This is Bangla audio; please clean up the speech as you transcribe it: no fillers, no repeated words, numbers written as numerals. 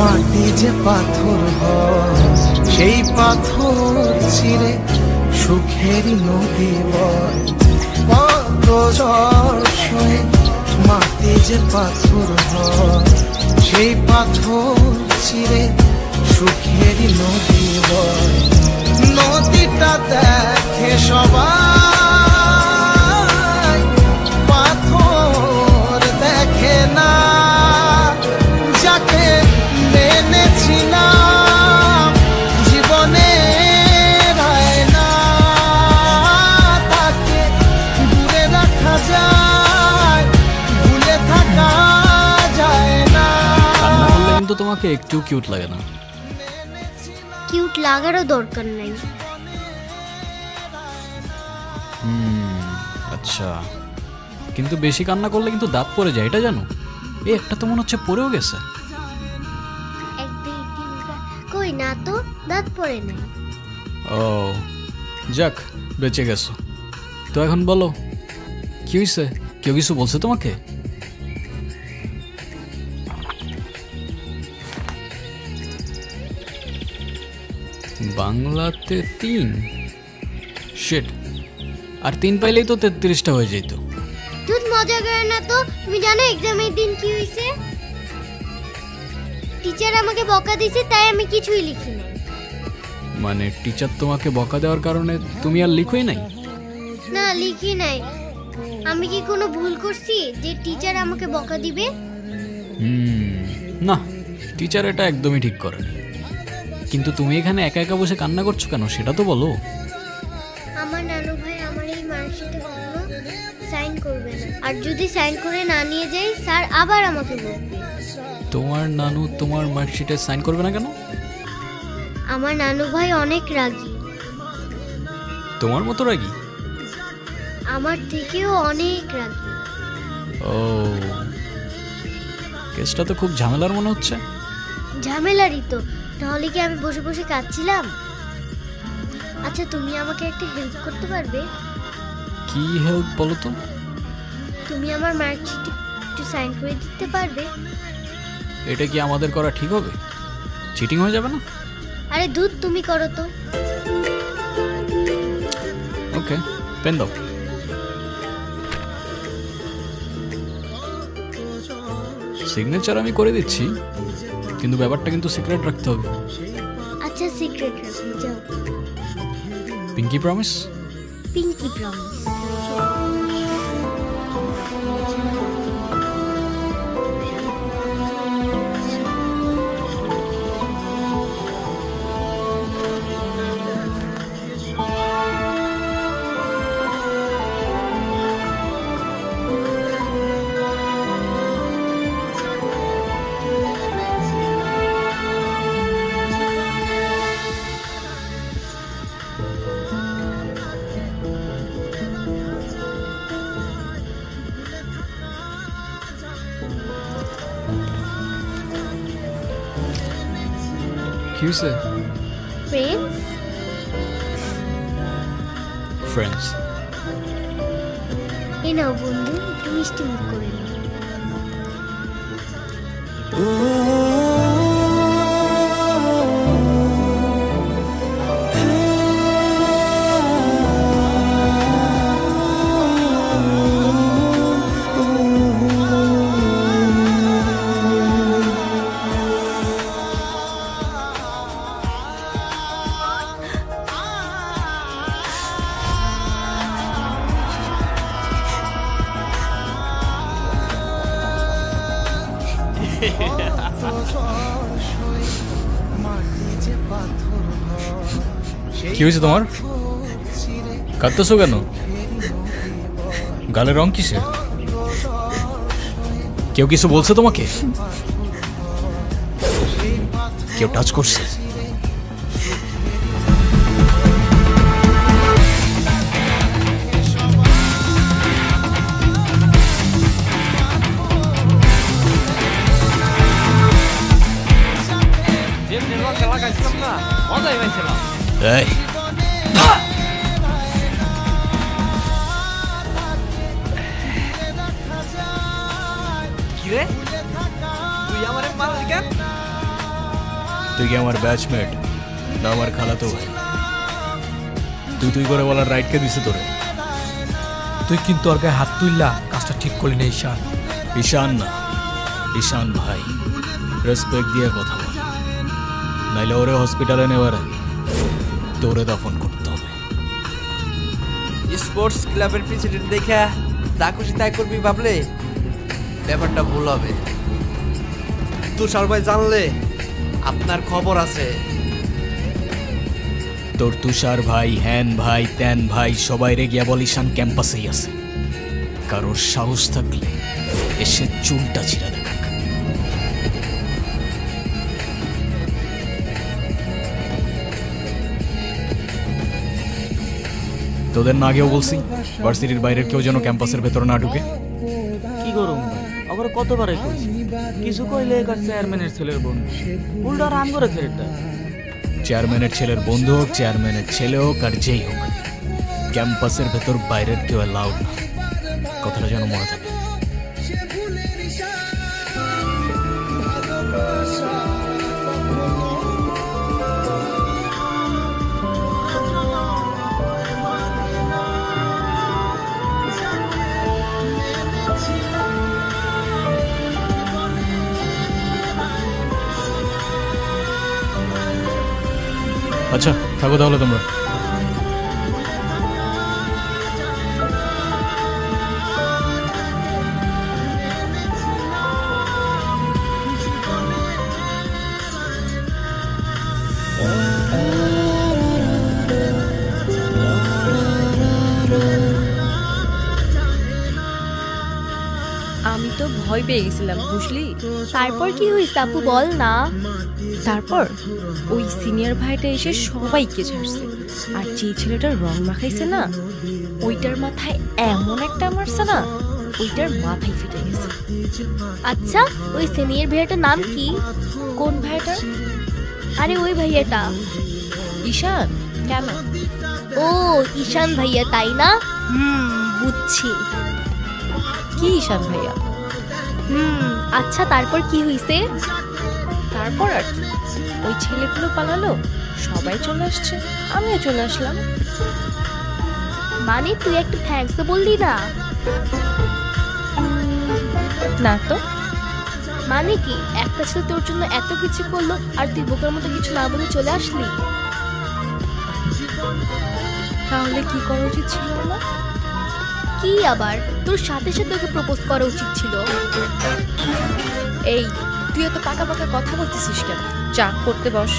মাটি যে পাথর হয় সেই পাথর ছিঁড়ে সুখের নদী বয়। কত ঝড় সয়ে মাটি যে পাথর হয় সেই পাথর ছিঁড়ে সুখের নদী বয়। নদীটা দেখে সবাই, পাথর দেখে না। যাকে মেনেছিলাম জীবনে না, তাকে দূরে রাখা যায়, ভুলে থাকা যায় না। কান্না করলে কিন্তু তোমাকে একটু কিউট লাগে না। কিউট লাগারও দরকার নাই। আচ্ছা, কিন্তু বেশি কান্না করলে কিন্তু দাঁত পড়ে যায়, এটা জানো? একটা তো মনে হচ্ছে পড়েও গেছে। এক দুই তিন কই না তো, দাঁত পড়ে নাই। ও যাক, বেঁচে গেছো তো। এখন বলো কি হয়েছে? কেউ কিছু বলছে তোমাকে? বাংলাতে 3 শিট, আর 3 পাইলেই তো 33টা হয়ে যেত। তুই মজা করে না তো। তুমি জানো এক্সামের দিন কি হয়েছে? টিচার আমাকে বকা দিয়েছে, তাই আমি কিছুই লিখি নাই। মানে টিচার তোমাকে বকা দেওয়ার কারণে তুমি আর লিখোই নাই? না, লিখি নাই। আমি কি কোনো ভুল করছি যে টিচার আমাকে বকা দিবে? না, টিচার এটা একদমই ঠিক করেনি। কিন্তু তুমি এখানে একা একা বসে কান্না করছো কেন, সেটা তো বলো। আমার নানু ভাই আমার এই মার্কশিটে কখনো সাইন করবে না, আর যদি সাইন করে না নিয়ে যাই স্যার আবার আমাকে বকবে। তোমার নানু তোমার মার্কশিটে সাইন করবে না কেন? আমার নানু ভাই অনেক রাগী, তোমার মতো রাগী? আমার থেকেও অনেক রাগী। ও, কেসটা তো খুব ঝামেলার মনে হচ্ছে। ঝামেলারই তো, তাহলে কি আমি বসে বসে কাঁদছিলাম? আচ্ছা, তুমি আমাকে একটা হেল্প করতে পারবে? কি হেল্প বলো তো? তুমি আমার মার্কশিটে একটু সাইন করে দিতে পারবে? এটা কি আমাদের করা ঠিক হবে? চিটিং হয়ে যাবে না? আরে দুধ, তুমি করো তো। ওকে, পেন দাও। সিগনেচার আমি করে দিচ্ছি, কিন্তু ব্যাপারটা কিন্তু সিক্রেট রাখতে হবে। আচ্ছা, সিক্রেট রাখো, যাও। Pinky promise? Pinky promise. কি হয়েছে? ফ্রেন্ডস। ফ্রেন্ডস? এ নাও বন্ধু, একটু মিষ্টি মুখ করে নাও। কি হয়েছে তোমার? কাঁদতেছো কেন? গালের রং কিসের? কেউ কিছু বলছে তোমাকে? কেউ টাচ করছে? এই কিরে, তুই আমারে মারলি কেন? তুই কি আমার ব্যাচমেট না আমার খালাতো ভাই? তুই করে বলার রাইট কে দিছে তোরে? তুই কিন্তু ওর গায়ে হাত তুললা কাজটা ঠিক করলি না ঈশান। ঈশান না, ঈশান ভাই। রেসপেক্ট দিয়ে কথা বল, নাইলে ওরে হসপিটালে নেওয়ার আগে তোরে দফন করতে হবে। স্পোর্টস ক্লাবের প্রেসিডেন্ট দেখা যা খুশি তাই করবি ভাবলে ব্যাপারটা ভুল হবে। তুষার ভাই জানলে আপনার খবর আছে। তোর তুষার ভাই, হ্যান ভাই, ত্যান ভাই সবাই রে গিয়া বল ঈশান ক্যাম্পাসেই আছে। কারোর সাহস থাকলে এসে চুলটা ছিঁড়া দেখাক। তোদের না আগেও বলছি ভার্সিটির বাইরের কেউ যেন ক্যাম্পাসের ভেতর না ঢুকে। কি করুম ভাই, আবার কতবারই কইছি কিছু কইলে কার চেয়ারম্যানের ছেলের বোন উল্টা রাম করে ছেলেটা। চেয়ারম্যানের ছেলের বন্ধু হোক, চেয়ারম্যানের ছেলে হোক আর যেই হোক, ক্যাম্পাসের ভেতর বাইরের কেউ অ্যালাউড না। কথাটা যেন মনে থাকে। আচ্ছা থাকো তাহলে তোমরা। আমি তো ভয় পেয়ে গেছিলাম বুঝলি। তারপর কি হয়েছে আপু বল না। তারপর ওই সিনিয়র ভাইটা এসে সবাইকে ছাড়ছে, আর যে ছেলেটা রং মাখাইছে না ওইটার মাথায় এমন একটা মারছে না, ওইটার মাথায় ফেটে গেছে। আচ্ছা ওই সিনিয়র ভাইয়াটার নাম কি? কোন ভাইটার? আরে ওই ভাইয়াটা। ঈশান। কেন? ও ঈশান ভাইয়া তাই না? বুঝছি। কি ঈশান ভাইয়া? আচ্ছা তারপর কি হয়েছে? তারপর আর কি, ওই ছেলেগুলো পালালো, সবাই চলে আসছে, আমিও চলে আসলাম। মানে তুই একটু থ্যাঙ্কস তো বললি না? না তো। মানে কি একটা ছেলে তোর জন্য এত কিছু করলো আর তুই বোকার মতো কিছু না বলে চলে আসলি? তাহলে কি করা উচিত ছিল আমার? কি আবার তোর সাথে সাথে ওকে প্রপোজ করা উচিত ছিল। এই তুই তো পাকা পাকা কথা বলতেছিস কেন? চা করতে বস।